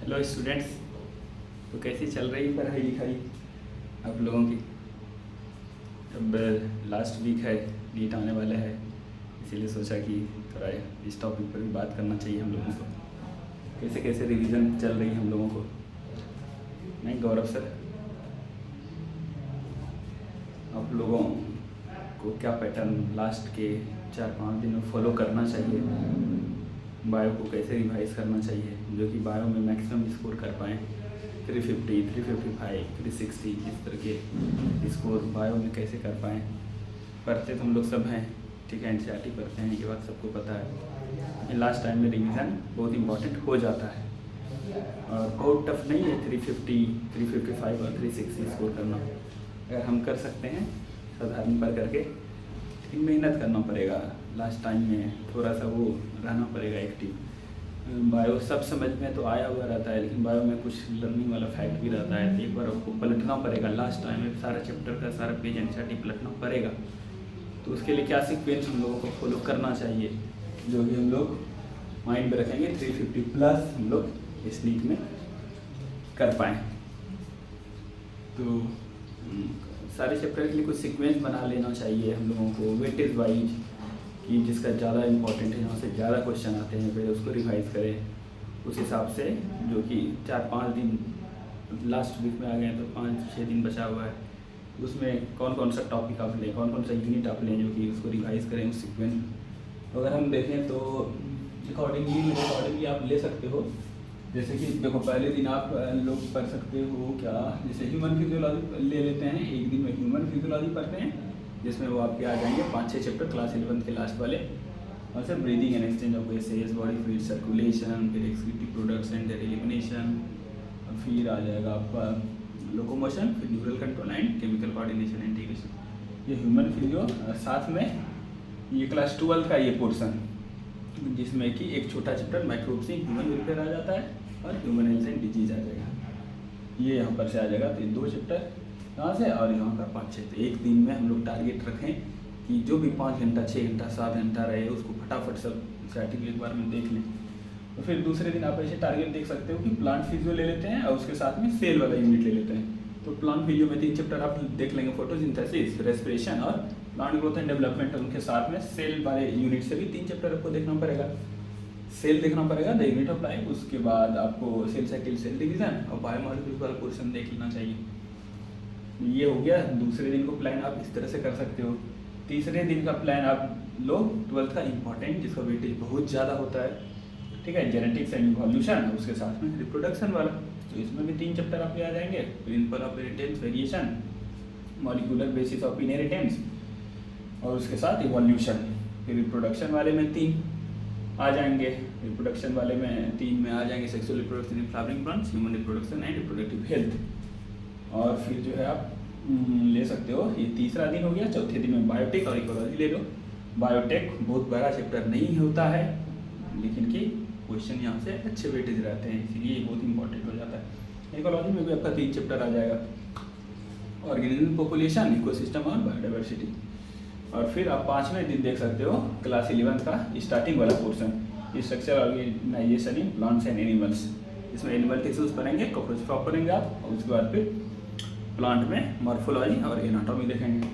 Hello students. तो कैसी चल रही है पढ़ाई लिखाई आप लोगों की? अब लास्ट वीक है, नीट आने वाला है, इसीलिए सोचा कि थोड़ा इस टॉपिक पर भी बात करना चाहिए हम लोगों को। कैसे कैसे रिवीजन चल रही है हम लोगों को? नहीं गौरव सर, आप लोगों को क्या पैटर्न लास्ट के 4-5 दिन में फॉलो करना चाहिए? बायो को कैसे रिवाइज करना चाहिए जो कि बायो में मैक्सिमम स्कोर कर पाएँ? 350, 355, 360 इस तरह के स्कोर बायो में कैसे कर पाएँ? पढ़ते तो हम लोग सब हैं, ठीक है, एनसीईआरटी पढ़ते हैं, ये बात सबको पता है। लास्ट टाइम में रिवीजन बहुत इंपॉर्टेंट हो जाता है और बहुत टफ नहीं है 350, 355 और 360 स्कोर करना। अगर हम कर सकते हैं साधारण पढ़ करके, लेकिन मेहनत करना पड़ेगा। लास्ट टाइम में थोड़ा सा वो रहना पड़ेगा एक्टिव। बायो सब समझ में तो आया हुआ रहता है, लेकिन बायो में कुछ लर्निंग वाला फैक्ट भी रहता है, तो एक बार आपको पलटना पड़ेगा। लास्ट टाइम में सारा चैप्टर का सारा पेज एनसीईआरटी पलटना पड़ेगा। तो उसके लिए क्या सीक्वेंस हम लोगों को फॉलो करना चाहिए जो कि हम लोग माइंड में रखेंगे, 350 प्लस हम लोग इस नीट में कर पाएँ। तो सारे चैप्टर के लिए कुछ सीक्वेंस बना लेना चाहिए हम लोगों को, वेटेज वाइज, कि जिसका ज़्यादा इंपॉर्टेंट है, जहाँ से ज़्यादा क्वेश्चन आते हैं पहले उसको रिवाइज करें। उस हिसाब से जो कि 4-5 दिन लास्ट वीक में आ गए हैं, तो 5-6 दिन बचा हुआ है, उसमें कौन कौन सा टॉपिक आप लें, कौन कौन सा यूनिट आप लें जो कि उसको रिवाइज करें उस सीक्वेंस। अगर हम देखें तो अकॉर्डिंगली आप ले सकते हो। जैसे कि देखो, पहले दिन आप लोग पढ़ सकते हो क्या, जैसे ह्यूमन फिजियोलॉजी ले लेते हैं। एक दिन में ह्यूमन फिजियोलॉजी पढ़ते हैं जिसमें वो आपके आ जाएंगे 5-6 चैप्टर क्लास 11 के लास्ट वाले, और sir breathing and exchange of gases, body fluid circulation, फिर excretory products and their elimination, फिर आ जाएगा आपका लोकोमोशन, फिर neural control and chemical coordination and integration. ये ह्यूमन फिजियो। साथ में ये क्लास 12 का ये पोर्सन जिसमें कि एक छोटा चैप्टर माइक्रोब्स से ह्यूमन वेलफेयर आ जाता है और ह्यूमन हेल्थ एंड डिजीज आ जाएगा। ये यहाँ पर से आ जाएगा। तो ये 2 चैप्टर यहाँ से और यहाँ का 5-6। तो एक दिन में हम लोग टारगेट रखें कि जो भी 5 घंटा, 6 घंटा, 7 घंटा रहे उसको फटाफट सब स्टार्टिंग एक बार में देख लें। तो फिर दूसरे दिन आप ऐसे टारगेट देख सकते हो कि प्लांट फिजियो ले लेते हैं और उसके साथ में सेल वाला यूनिट ले लेते हैं। तो प्लांट फिजियो में 3 चैप्टर आप देख लेंगे, फोटोसिंथेसिस, रेस्पिरेशन और प्लांट ग्रोथ एंड डेवलपमेंट। उनके साथ में सेल वाले यूनिट से भी 3 चैप्टर आपको देखना पड़ेगा। सेल देखना पड़ेगा, द यूनिट ऑफ लाइफ, उसके बाद आपको सेल साइकिल, सेल डिवीजन और बायोमॉलिक्यूल्स वाला पोर्शन देख लेना चाहिए। ये हो गया। दूसरे दिन को प्लान आप इस तरह से कर सकते हो। तीसरे दिन का प्लान आप लो 12th का इंपॉर्टेंट, जिसका वेटेज बहुत ज़्यादा होता है, ठीक है, जेनेटिक्स एंड इवोल्यूशन, उसके साथ में रिप्रोडक्शन वाला। तो इसमें भी 3 चैप्टर आपके आ जाएंगे, principle of inheritance, variation, molecular basis of inheritance और उसके साथ इवोल्यूशन। फिर रिप्रोडक्शन वाले में 3 आ जाएंगे, रिप्रोडक्शन वाले में 3 में आ जाएंगे sexual reproduction in flowering plants, human reproduction and reproductive health. और फिर जो है आप ले सकते हो, ये तीसरा दिन हो गया। चौथे दिन में बायोटेक और इकोलॉजी ले लो। बायोटेक बहुत बड़ा चैप्टर नहीं होता है, लेकिन कि क्वेश्चन यहाँ से अच्छे वेटेज रहते हैं, इसलिए ये बहुत इंपॉर्टेंट हो जाता है। इकोलॉजी में भी आपका 3 चैप्टर आ जाएगा, ऑर्गेनिज्म पॉपुलेशन, इकोसिस्टम और बायोडाइवर्सिटी। और फिर आप 5वें दिन देख सकते हो क्लास 11 का स्टार्टिंग वाला portion, structure organisation in plants and animals. इसमें एनिमल टिश्यूज पढ़ेंगे, कॉकरोच पढ़ेंगे आप, और उसके बाद फिर प्लांट में मॉर्फोलॉजी और एनाटॉमी देखेंगे।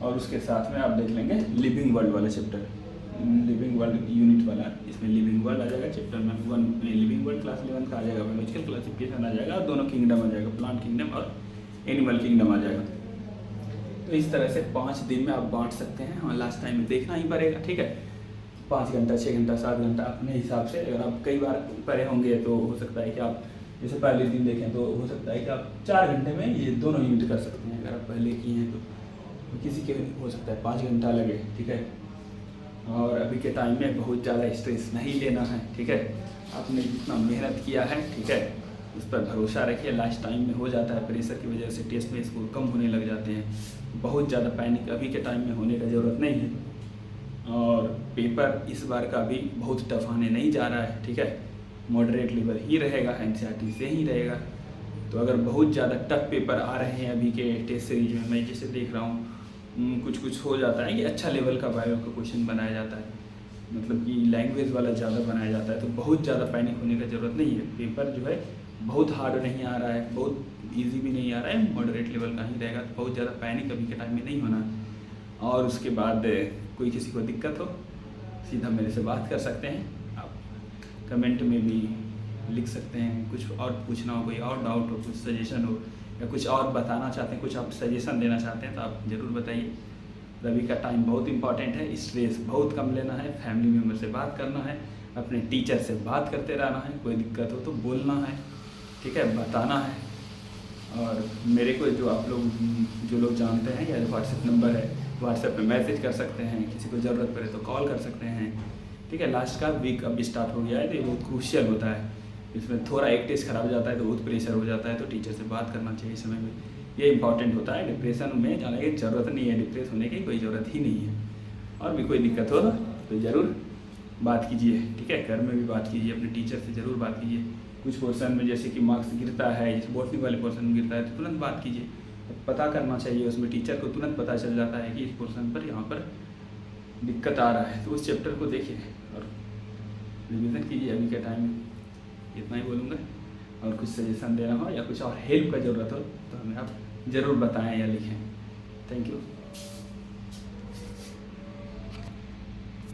और उसके साथ में आप देख लेंगे लिविंग वर्ल्ड वाला चैप्टर, लिविंग वर्ल्ड यूनिट वाला। इसमें लिविंग वर्ल्ड आ जाएगा चैप्टर में 1 में, लिविंग वर्ल्ड क्लास 11 का आ जाएगा, बायोलॉजिकल क्लासिफिकेशन आ जाएगा, और दोनों किंगडम आ जाएगा, प्लांट किंगडम और एनिमल किंगडम आ जाएगा। तो इस तरह से 5 दिन में आप बांट सकते हैं। हाँ, लास्ट टाइम में देखना ही पड़ेगा, ठीक है। 5 घंटा, 6 घंटा, 7 घंटा अपने हिसाब से। अगर आप कई बार पढ़े होंगे तो हो सकता है कि आप जैसे पहले दिन देखें तो हो सकता है कि आप 4 घंटे में ये दोनों यूनिट कर सकते हैं। अगर आप पहले किए हैं तो किसी के हो सकता है 5 घंटा लगे, ठीक है। और अभी के टाइम में बहुत ज़्यादा स्ट्रेस नहीं लेना है, ठीक है। आपने जितना मेहनत किया है, ठीक है, उस पर भरोसा रखिए। लास्ट टाइम में हो जाता है प्रेशर की वजह से टेस्ट में स्कोर कम होने लग जाते हैं। बहुत ज़्यादा पैनिक अभी के टाइम में होने का ज़रूरत नहीं है। और पेपर इस बार का भी बहुत टफ आने नहीं जा रहा है, ठीक है, मॉडरेट लेवल ही रहेगा, एनसीईआरटी से ही रहेगा। तो अगर बहुत ज़्यादा टफ पेपर आ रहे हैं अभी के टेस्ट सीरीज में, मैं जैसे देख रहा हूँ कुछ कुछ हो जाता है कि अच्छा लेवल का बायो का क्वेश्चन बनाया जाता है, मतलब कि लैंग्वेज वाला ज़्यादा बनाया जाता है, तो बहुत ज़्यादा पैनिक होने का ज़रूरत नहीं है। पेपर जो है बहुत हार्ड नहीं आ रहा है, बहुत इजी भी नहीं आ रहा है, मॉडरेट लेवल का ही रहेगा, तो बहुत ज़्यादा पैनिक अभी के टाइम में नहीं होना। और उसके बाद कोई किसी को दिक्कत हो सीधा मेरे से बात कर सकते हैं, आप कमेंट में भी लिख सकते हैं। कुछ और पूछना हो, कोई और डाउट हो, कुछ सजेशन हो, या कुछ और बताना चाहते हैं, कुछ आप सजेशन देना चाहते हैं तो आप ज़रूर बताइए। अभी का टाइम बहुत इंपॉर्टेंट है, स्ट्रेस बहुत कम लेना है, फैमिली मेम्बर से बात करना है, अपने टीचर से बात करते रहना है, कोई दिक्कत हो तो बोलना है, ठीक है, बताना है। और मेरे को जो आप लोग जो लोग जानते हैं, या व्हाट्सएप नंबर है, व्हाट्सएप पे मैसेज कर सकते हैं, किसी को ज़रूरत पड़े तो कॉल कर सकते हैं, ठीक है। लास्ट का वीक अब स्टार्ट हो गया है, तो ये बहुत क्रूशियल होता है, इसमें थोड़ा एक टेस्ट खराब हो जाता है तो बहुत प्रेशर हो जाता है, तो टीचर से बात करना चाहिए इस समय में, ये इंपॉर्टेंट होता है। डिप्रेशन में जाने की ज़रूरत नहीं है, डिप्रेस होने की कोई ज़रूरत ही नहीं है। और भी कोई दिक्कत हो तो ज़रूर बात कीजिए, ठीक है, घर में भी बात कीजिए, अपने टीचर से ज़रूर बात कीजिए। कुछ पोर्सन में जैसे कि मार्क्स गिरता है, जैसे बॉटनी वाले पोर्सन में गिरता है, तो तुरंत बात कीजिए, पता करना चाहिए उसमें, टीचर को तुरंत पता चल जाता है कि इस पोर्सन पर यहाँ पर दिक्कत आ रहा है, तो उस चैप्टर को देखिए और रिवीजन कीजिए अभी के टाइम में। इतना ही बोलूँगा। और कुछ सजेशन देना हो या कुछ और हेल्प का ज़रूरत हो तो हमें आप ज़रूर बताएं या लिखें। Thank you.